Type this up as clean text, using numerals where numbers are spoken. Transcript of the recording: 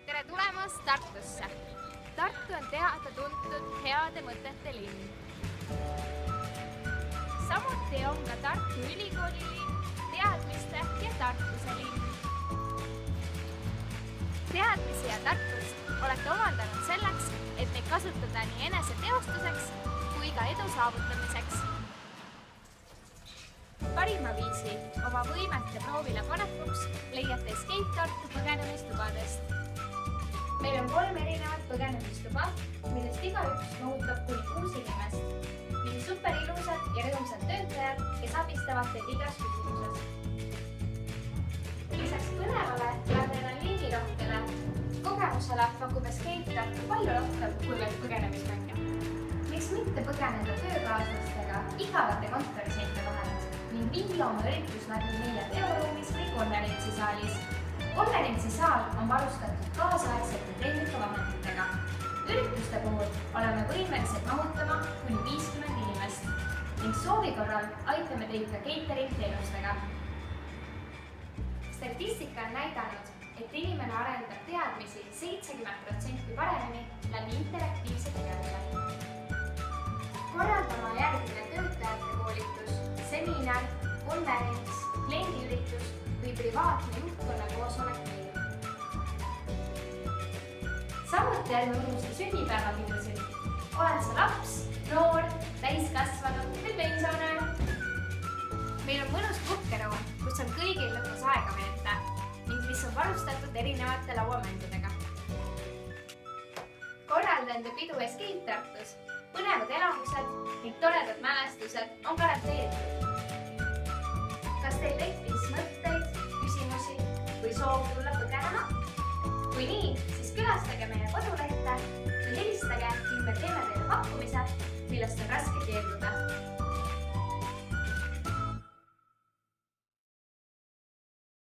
Tere tulemast Tartusse! Tartu on teada-tuntud heade mõtete linn. Samuti on ka Tartu Ülikooli linn, teadmiste ja tarkuse linn. Teadmisi ja tarkust olete omandanud selleks, et neid kasutada nii enese teostuseks kui ka edu saavutamiseks. Parima viisi oma võimete proovile panekuks leiate Escape Tartu põgenemistubadest. Meil on 3 erinevat põgenemistuba, millest igaüks mahutab kuni 6 inimest ning superilusad ja rõõmsad töötajad, kes abistavad teid igas küsimuses. Lisaks põnevale ja adrenaliinirohkele kogemusele pakub Escape Tartu palju rohkem kui veel põgenemismänge. Miks mitte põgeneda töökaaslastega igavate kontoriseinte vahel ning viia oma üritus läbi meie teoruumis või konverentsisaalis. Konverentsisaal on varustatud kaasaegsete tehnikavahenditega. Ürituste puhul oleme võimelised mahutama kuni 50 inimest ning soovi korral aitame teid ka catering teenustega. Statistika on näidanud, et inimene arendab teadmisi 70% paremini läbi interaktiivse tegevuse. Korraldama järgmine töötajate koolitus, seminar, konverents, kliendiüritus või privaatne juhtkonna koosolek meil. Samuti ärme unusta sünnipäevapidusid. Oled sa laps, noor, täiskasvanud või pensionär? Meil on mõnus puhkeruum, kus on kõigil lõpus aega veeta ning mis on varustatud erinevate lauamängudega. Korralda enda pidu Escape Tartus. Põnevad elamused ning toredad mälestused on garanteeritud. Kas teil tekkis mõtteid, küsimusi või soov tulla põgenema? Kui nii, siis külastage meie kodulehte või helistage ning me teeme teile pakkumise, millest on raske keelduda.